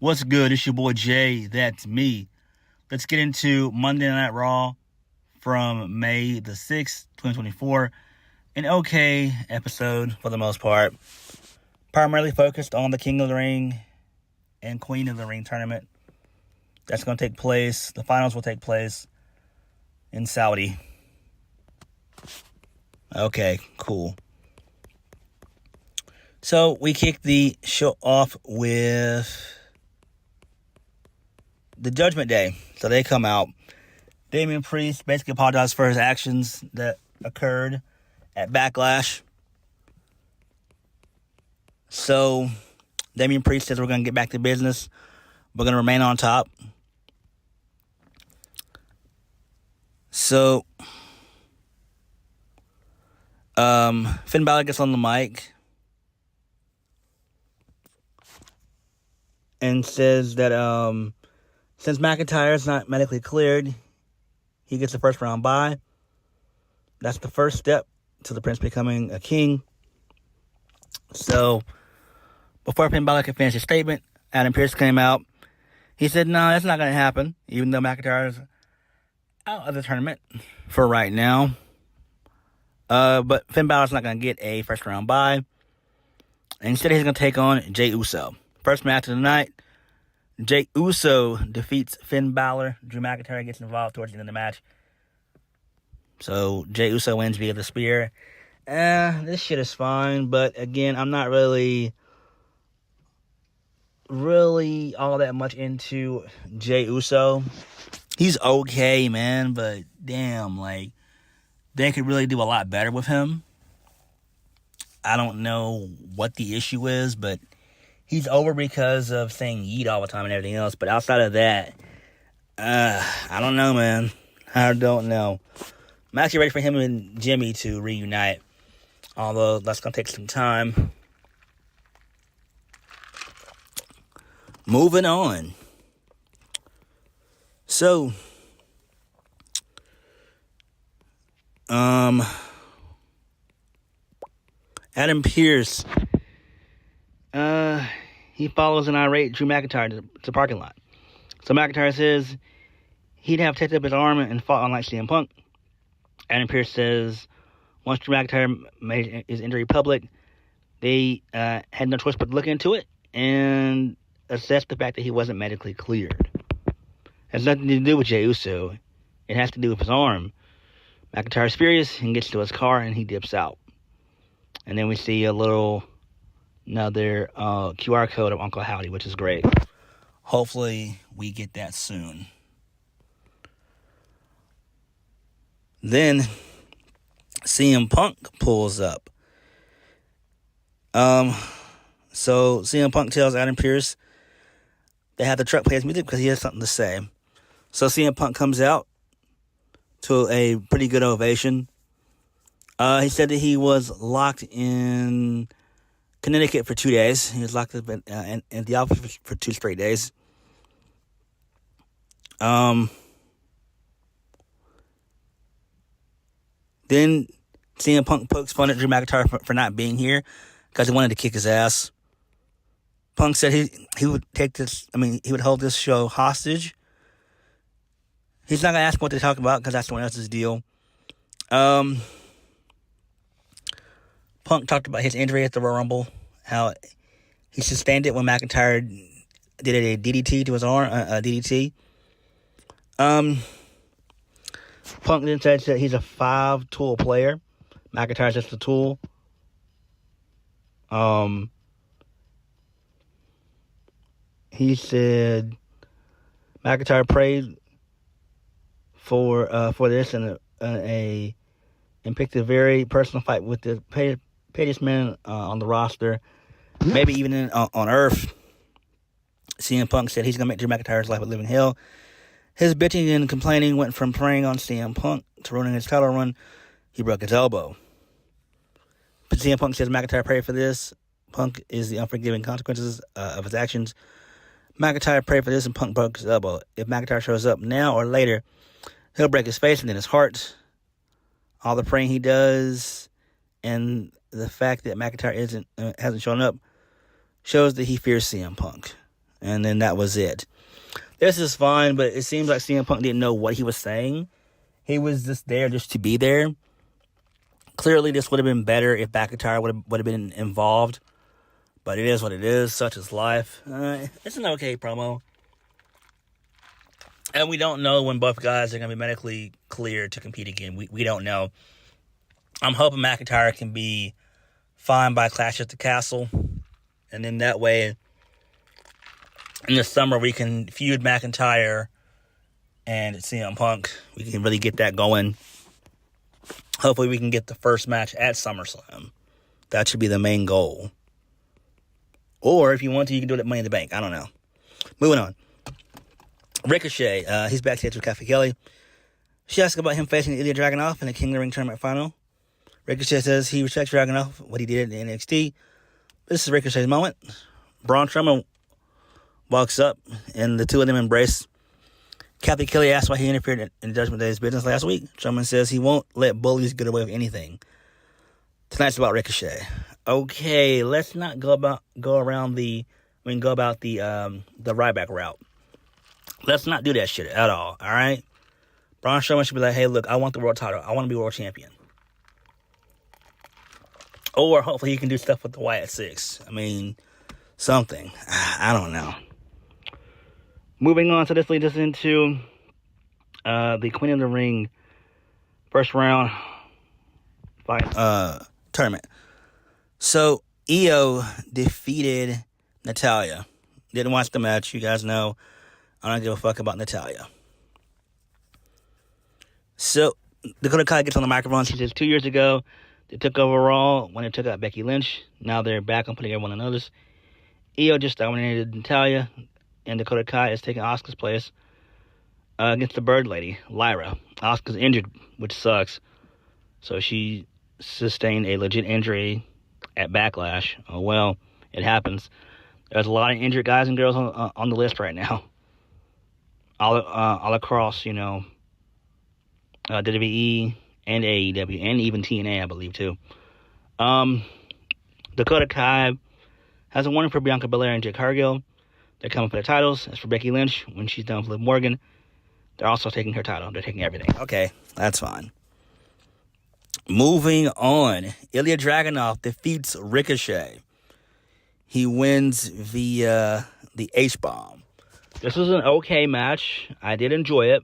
What's good? It's your boy Jay. That's me. Let's get into Monday Night Raw from May the 6th, 2024. An okay episode for the most part. Primarily focused on the King of the Ring and Queen of the Ring tournament. That's going to take place. The finals will take place in Saudi. Okay, cool. So we kick the show off with the Judgment Day. So they come out. Damian Priest basically apologized for his actions that occurred at Backlash. So Damian Priest says we're going to get back to business. We're going to remain on top. So Finn Balor gets on the mic and says that since McIntyre is not medically cleared, he gets the first round bye. That's the first step to the Prince becoming a king. So, before Finn Balor could finish his statement, Adam Pearce came out. He said, no, that's not going to happen, even though McIntyre is out of the tournament for right now. But Finn Balor's not going to get a first round bye. And instead, he's going to take on Jey Uso. First match of the night. Jey Uso defeats Finn Balor. Drew McIntyre gets involved towards the end of the match. So, Jey Uso wins via the spear. This shit is fine, but again, I'm not really all that much into Jey Uso. He's okay, man, but damn, like, they could really do a lot better with him. I don't know what the issue is, but he's over because of saying yeet all the time and everything else. But outside of that, I don't know, man. I don't know. I'm actually ready for him and Jimmy to reunite. Although, that's going to take some time. Moving on. So, Adam Pearce, he follows an irate Drew McIntyre to the parking lot. So McIntyre says he'd have taken up his arm and fought unlike CM Punk. Adam Pearce says once Drew McIntyre made his injury public, they had no choice but to look into it and assess the fact that he wasn't medically cleared. It has nothing to do with Jey Uso. It has to do with his arm. McIntyre's furious and gets to his car and he dips out. And then we see another QR code of Uncle Howdy, which is great. Hopefully we get that soon. Then CM Punk pulls up. So CM Punk tells Adam Pearce they have the truck play his music because he has something to say. So CM Punk comes out to a pretty good ovation. He said that he was locked in Connecticut for 2 days. He was locked up in the office for 2 straight days. Then CM Punk pokes fun at Drew McIntyre for not being here because he wanted to kick his ass. Punk said he would he would hold this show hostage. He's not going to ask what they talk about because that's someone else's deal. Punk talked about his injury at the Royal Rumble, how he sustained it when McIntyre did a DDT to his arm, DDT. Punk then said that he's a 5-tool player. McIntyre's just a tool. He said McIntyre prayed for this and picked a very personal fight with the pettiest man on the roster, maybe even on Earth. CM Punk said he's going to make Drew McIntyre's life a living hell. His bitching and complaining went from preying on CM Punk to ruining his title run. He broke his elbow. But CM Punk says McIntyre prayed for this. Punk is the unforgiving consequences of his actions. McIntyre prayed for this and Punk broke his elbow. If McIntyre shows up now or later, he'll break his face and then his heart. All the praying he does and the fact that McIntyre hasn't shown up shows that he fears CM Punk. And then that was it. This is fine, but it seems like CM Punk didn't know what he was saying. He was just there just to be there. Clearly, this would have been better if McIntyre would have been involved. But it is what it is. Such is life. It's an okay promo. And we don't know when both guys are going to be medically cleared to compete again. We don't know. I'm hoping McIntyre can be fine by Clash at the Castle. And then that way, in the summer, we can feud McIntyre and CM Punk. We can really get that going. Hopefully, we can get the first match at SummerSlam. That should be the main goal. Or, if you want to, you can do it at Money in the Bank. I don't know. Moving on. Ricochet, he's backstage with Kathy Kelly. She asks about him facing Ijla Dragunov in the King of the Ring tournament final. Ricochet says he respects Dragunov, what he did in NXT. This is Ricochet's moment. Braun Strowman walks up, and the two of them embrace. Kathy Kelly asks why he interfered in Judgment Day's business last week. Strowman says he won't let bullies get away with anything. Tonight's about Ricochet. Okay, let's not go about the Ryback route. Let's not do that shit at all right? Braun Strowman should be like, hey, look, I want the world title. I want to be world champion. Or hopefully he can do stuff with the Wyatt Six. I mean, something. I don't know. Moving on, so this leads us into the Queen of the Ring first round fight tournament. So, Io defeated Natalya. Didn't watch the match. You guys know I don't give a fuck about Natalya. So, Dakota Kai gets on the microphone. She says 2 years ago, they took over Raw when they took out Becky Lynch. Now they're back on putting everyone on notice. Io just dominated Natalya, and Dakota Kai is taking Asuka's place against the Bird Lady, Lyra. Asuka's injured, which sucks. So she sustained a legit injury at Backlash. Oh, well, it happens. There's a lot of injured guys and girls on the list right now. All across, WWE and AEW, and even TNA, I believe, too. Dakota Kai has a warning for Bianca Belair and Jade Cargill. They're coming for the titles. As for Becky Lynch, when she's done with Liv Morgan, they're also taking her title. They're taking everything. Okay, that's fine. Moving on. Ijla Dragunov defeats Ricochet. He wins via the H-Bomb. This was an okay match. I did enjoy it.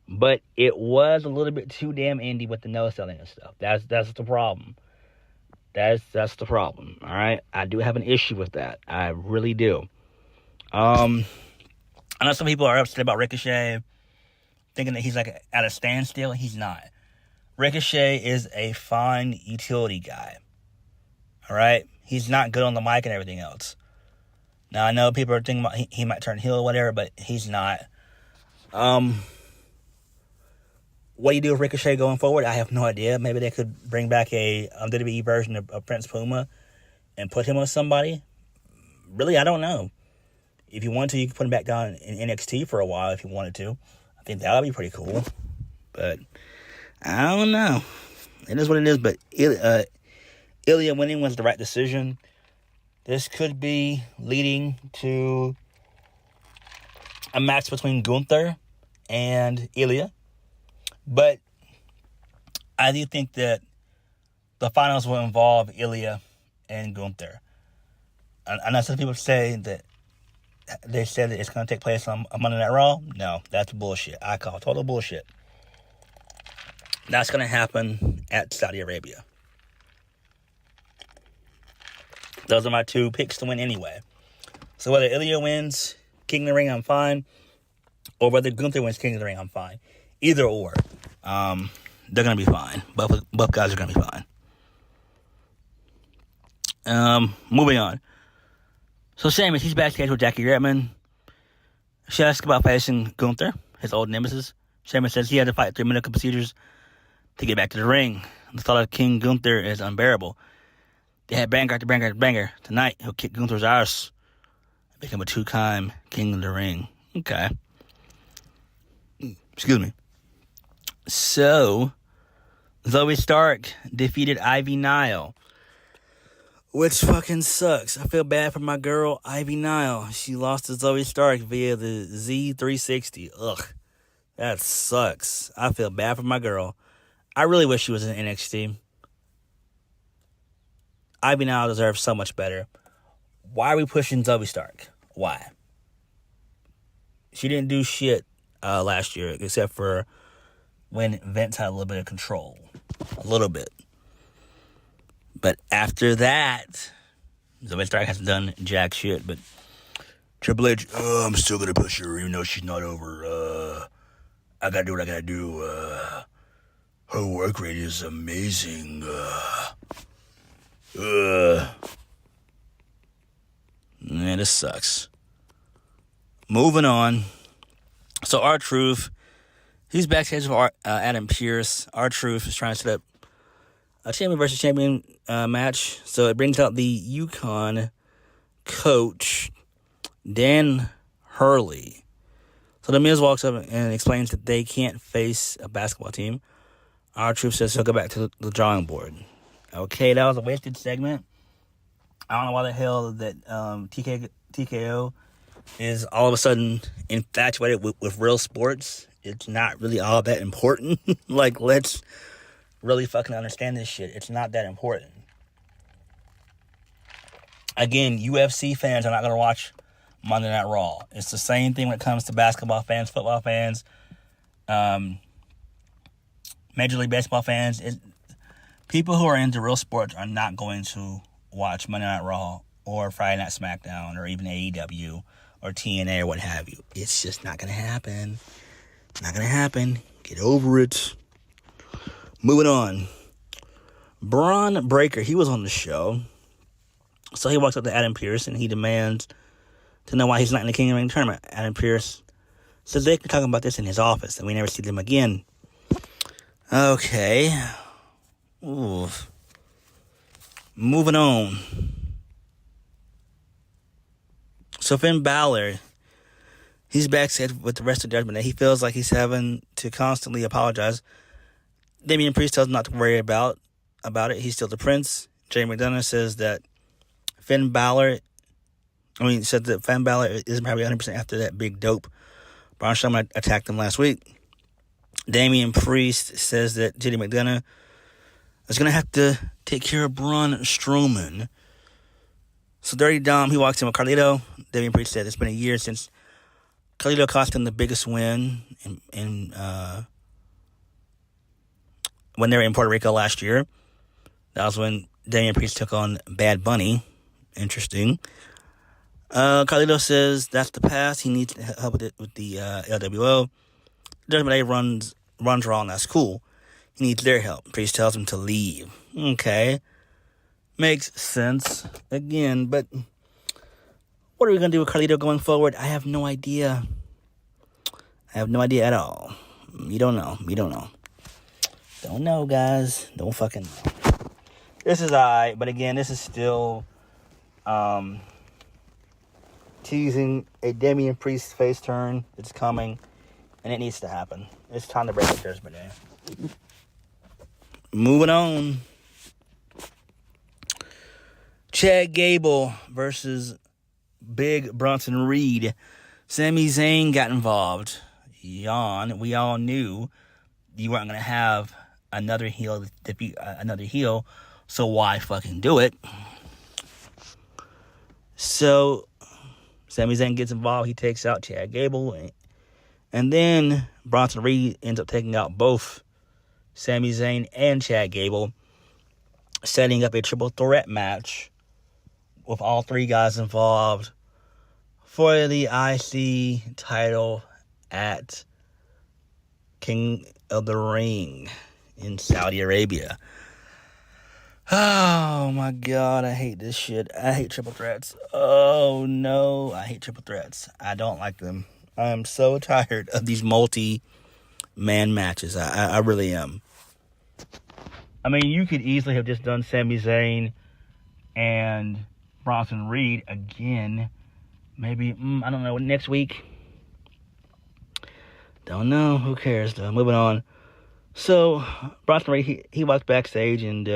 But it was a little bit too damn indie with the no-selling and stuff. That's the problem. That's the problem. All right? I do have an issue with that. I really do. I know some people are upset about Ricochet, thinking that he's like at a standstill. He's not. Ricochet is a fine utility guy. All right? He's not good on the mic and everything else. Now, I know people are thinking about he might turn heel or whatever, but he's not. What do you do with Ricochet going forward? I have no idea. Maybe they could bring back a WWE version of Prince Puma and put him with somebody. Really, I don't know. If you want to, you can put him back down in NXT for a while if you wanted to. I think that would be pretty cool. But I don't know. It is what it is. But Ilya winning was the right decision. This could be leading to a match between Gunther and Ilya. But I do think that the finals will involve Ilya and Gunther. I know some people say that they said that it's going to take place on Monday Night Raw. No, that's bullshit. I call total bullshit. That's going to happen at Saudi Arabia. Those are my two picks to win anyway. So whether Ilya wins King of the Ring, I'm fine. Or whether Gunther wins King of the Ring, I'm fine. Either or. They're going to be fine. Both guys are going to be fine. Moving on. So Sheamus, he's backstage with Jackie Redmond. She asks about facing Gunther, his old nemesis. Sheamus says he had to fight through medical procedures to get back to the ring. The thought of King Gunther is unbearable. They had banger after banger after banger. Tonight, he'll kick Gunther's ass and become a two-time King of the Ring. Okay. Excuse me. So, Zoey Stark defeated Ivy Nile. which fucking sucks. I feel bad for my girl, Ivy Nile. She lost to Zoey Stark via the Z360. Ugh, that sucks. I feel bad for my girl. I really wish she was in NXT. Ivy Nile deserves so much better. Why are we pushing Zoey Stark? Why? She didn't do shit last year, except for when Vince had a little bit of control. A little bit. But after that, Zoey Stark hasn't done jack shit. But Triple H, I'm still going to push her, even though she's not over. I got to do what I got to do. Her work rate is amazing. Man, this sucks. Moving on. So R-Truth, he's backstage with Adam Pearce. R-Truth is trying to set up a champion versus champion match. So it brings out the Yukon coach, Dan Hurley. So the Miz walks up and explains that they can't face a basketball team. R-Truth says he'll go back to the drawing board. Okay, that was a wasted segment. I don't know why the hell that TKO is all of a sudden infatuated with real sports. It's not really all that important. Like, let's really fucking understand this shit. It's not that important. Again, UFC fans are not going to watch Monday Night Raw. It's the same thing when it comes to basketball fans, football fans, Major League Baseball fans. People who are into real sports are not going to watch Monday Night Raw or Friday Night SmackDown or even AEW or TNA or what have you. It's just not going to happen. Not going to happen. Get over it. Moving on. Braun Breaker, he was on the show. So he walks up to Adam Pearce and he demands to know why he's not in the King of the Ring tournament. Adam Pearce says they're talking about this in his office and we never see them again. Okay. Ooh. Moving on. So Finn Balor, he's backstage with the rest of Judgment Day. He feels like he's having to constantly apologize. Damian Priest tells him not to worry about it. He's still the prince. Jay McDonough says that Finn Balor isn't probably 100% after that big dope Braun Strowman attacked him last week. Damian Priest says that JD McDonough is going to have to take care of Braun Strowman. So Dirty Dom, he walks in with Carlito. Damian Priest said it's been a year since Carlito cost him the biggest win in when they were in Puerto Rico last year. That was when Damian Priest took on Bad Bunny. Interesting. Carlito says that's the past. He needs help with the LWO. Judgment Day runs Raw, and that's cool. He needs their help. Priest tells him to leave. Okay. Makes sense. Again, but what are we going to do with Carlito going forward? I have no idea. I have no idea at all. You don't know. Don't know, guys. Don't fucking know. This is alright, but again, this is still teasing a Damian Priest face turn. It's coming, and it needs to happen. It's time to break the Judgment Day. Moving on. Chad Gable versus Big Bronson Reed. Sami Zayn got involved. Yawn. We all knew you weren't going to have another heel defeat another heel, so why fucking do it? So Sami Zayn gets involved. He takes out Chad Gable, and then Bronson Reed ends up taking out both Sami Zayn and Chad Gable, setting up a triple threat match with all three guys involved for the IC title at King of the Ring in Saudi Arabia. Oh my God, I hate this shit. I hate triple threats. Oh no, I hate triple threats. I don't like them. I am so tired of these multi-man matches. I really am. I mean, you could easily have just done Sami Zayn and Bronson Reed again. Maybe, I don't know, next week. Don't know. Who cares, though? Moving on. So, Bronson Reed, he walks backstage and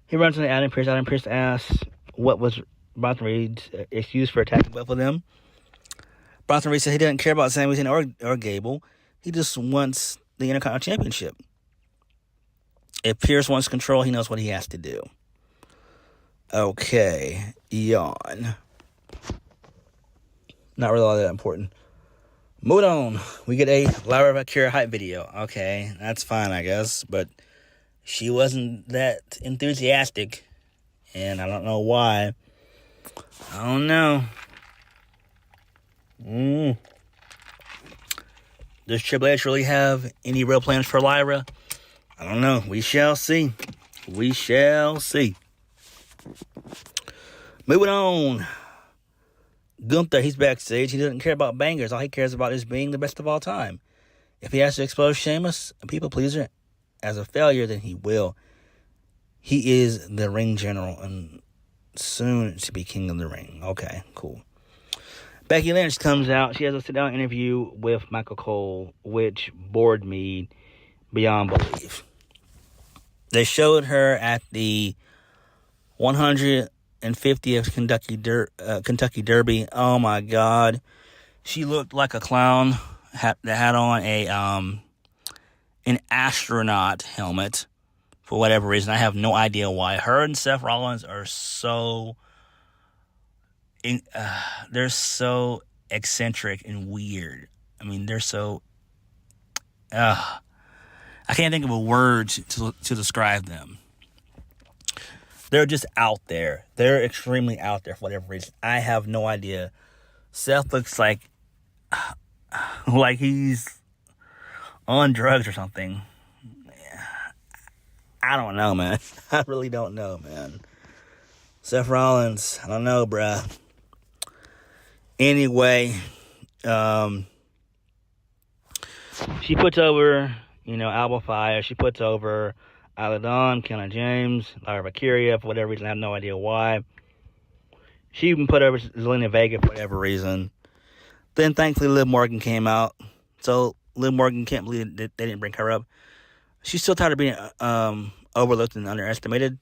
He runs into Adam Pearce. Adam Pearce asks what was Bronson Reed's excuse for attacking both of them. Bronson Reed said he doesn't care about Sami Zayn or Gable. He just wants the Intercontinental Championship. If Pearce wants control, he knows what he has to do. Okay, yawn. Not really all that important. Moving on, we get a Lyra Valkyria hype video. Okay, that's fine, I guess, but she wasn't that enthusiastic, and I don't know why. I don't know. Does Triple H really have any real plans for Lyra? I don't know. We shall see. We shall see. Moving on. Gunther, he's backstage. He doesn't care about bangers. All he cares about is being the best of all time. If he has to expose Sheamus, a people pleaser, as a failure, then he will. He is the ring general and soon to be king of the ring. Okay, cool. Becky Lynch comes out. She has a sit-down interview with Michael Cole, which bored me beyond belief. They showed her at the 150th Kentucky Derby. Oh my God, she looked like a clown that had on an astronaut helmet for whatever reason. I have no idea why. Her and Seth Rollins are they're so eccentric and weird. I mean, they're so I can't think of a word to describe them. They're just out there. They're extremely out there for whatever reason. I have no idea. Seth looks like he's on drugs or something. I don't know, man. I really don't know, man. Seth Rollins, I don't know, bruh. Anyway, she puts over, Alba Fire. She puts over Ijla Dragunov, Kiana James, Lyra Valkyria, for whatever reason. I have no idea why. She even put over Zelina Vega for whatever reason. Then, thankfully, Liv Morgan came out. So, Liv Morgan can't believe that they didn't bring her up. She's still tired of being overlooked and underestimated.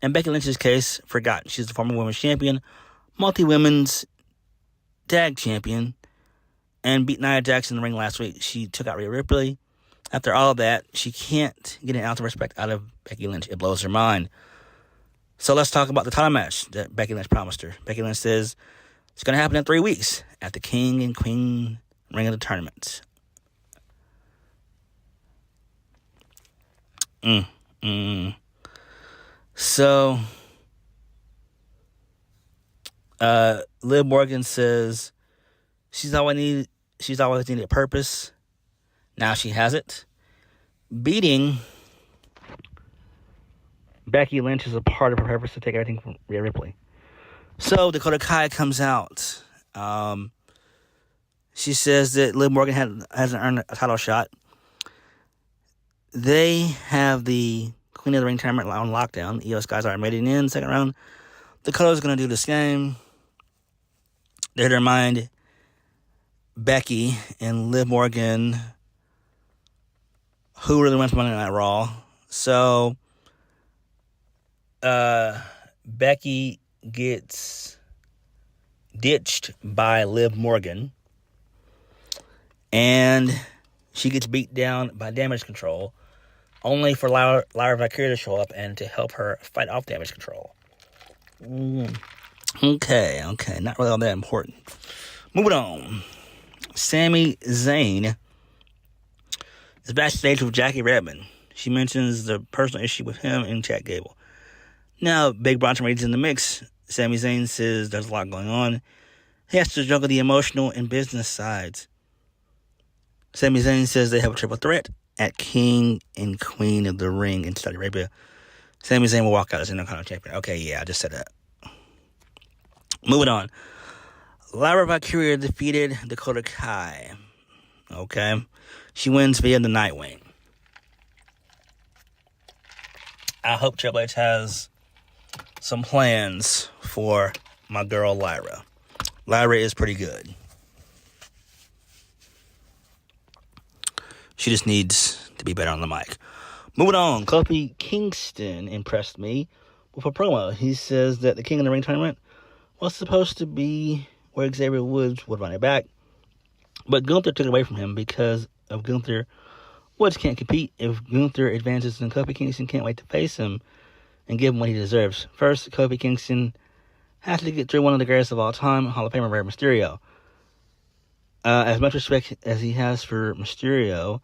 In Becky Lynch's case, forgotten. She's the former women's champion, multi-women's tag champion, and beat Nia Jax in the ring last week. She took out Rhea Ripley. After all of that, she can't get an ounce of respect out of Becky Lynch. It blows her mind. So let's talk about the title match that Becky Lynch promised her. Becky Lynch says it's going to happen in 3 weeks at the King and Queen Ring of the Tournament. So, Liv Morgan says she's always needed a purpose. Now she has it. Beating Becky Lynch is a part of her purpose to take everything from Rhea Ripley. So Dakota Kai comes out. She says that Liv Morgan hasn't earned a title shot. They have the Queen of the Ring tournament on lockdown. The EOS guys are making in second round. Dakota's going to do the same. They're to remind Becky and Liv Morgan who really wins Monday Night Raw. So, Becky gets ditched by Liv Morgan. And she gets beat down by Damage Control. Only for Lyra Valkyria to show up and to help her fight off Damage Control. Okay. Not really all that important. Moving on. Sami Zayn is backstage with Jackie Redmond. She mentions the personal issue with him and Chad Gable. Now, Big Bronson Reed's in the mix. Sami Zayn says there's a lot going on. He has to juggle the emotional and business sides. Sami Zayn says they have a triple threat at King and Queen of the Ring in Saudi Arabia. Sami Zayn will walk out as Intercontinental Champion. Okay, yeah, I just said that. Moving on. Lyra Valkyria defeated Dakota Kai. Okay. She wins via the Nightwing. I hope Triple H has some plans for my girl Lyra. Lyra is pretty good. She just needs to be better on the mic. Moving on. Kofi Kingston impressed me with a promo. He says that the King of the Ring tournament was supposed to be where Xavier Woods would run it back, but Gunther took it away from him because of Gunther. Woods can't compete. If Gunther advances, then Kofi Kingston can't wait to face him and give him what he deserves. First, Kofi Kingston has to get through one of the greatest of all time, Hall of Famer Rey Mysterio. As much respect as he has for Mysterio,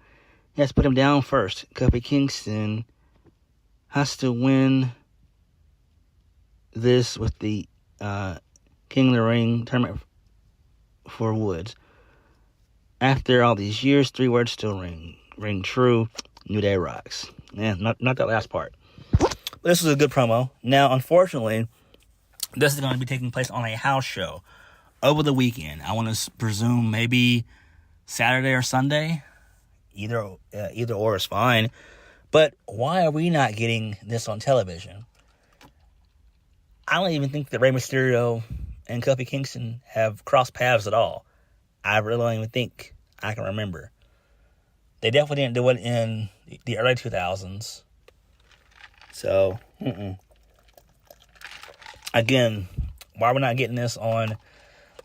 he has to put him down first. Kofi Kingston has to win this with the King of the Ring tournament for Woods. After all these years, 3 words still ring true. New Day rocks. Yeah, not that last part. This is a good promo. Now, unfortunately, this is going to be taking place on a house show over the weekend. I want to presume maybe Saturday or Sunday. Either or is fine. But why are we not getting this on television? I don't even think that Rey Mysterio and Kofi Kingston have crossed paths at all. I really don't even think I can remember. They definitely didn't do it in the early 2000s. So, again, why we're not getting this on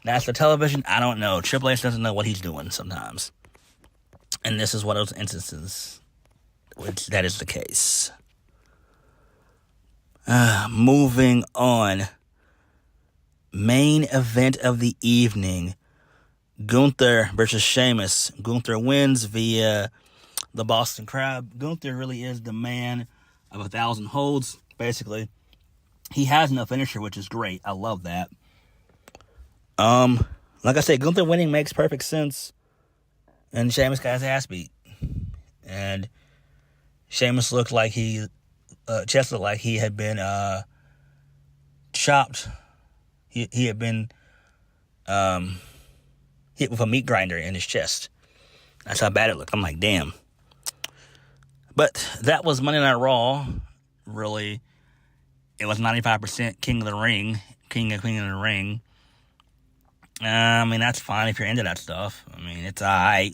national television, I don't know. Triple H doesn't know what he's doing sometimes. And this is one of those instances which that is the case. Moving on. Main event of the evening. Gunther versus Sheamus. Gunther wins via the Boston Crab. Gunther really is the man of 1,000 holds, basically. He has no finisher, which is great. I love that. Like I said, Gunther winning makes perfect sense. And Sheamus got his ass beat. And Sheamus looked like chest looked like he had been chopped. He had been hit with a meat grinder in his chest. That's how bad it looked. I'm like, damn. But that was Monday Night Raw. Really, it was 95% King of the Ring. King of the Ring. I mean, that's fine if you're into that stuff. I mean, it's alright.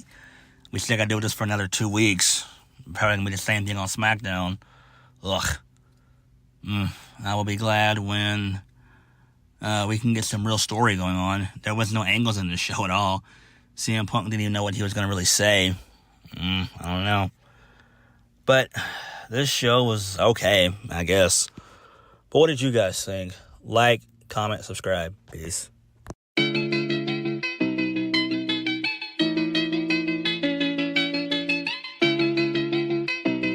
We still gotta do this for another 2 weeks. Probably gonna be the same thing on SmackDown. Ugh. I will be glad when we can get some real story going on. There was no angles in this show at all. CM Punk didn't even know what he was gonna really say. I don't know. But this show was okay, I guess. But what did you guys think? Like, comment, subscribe. Peace.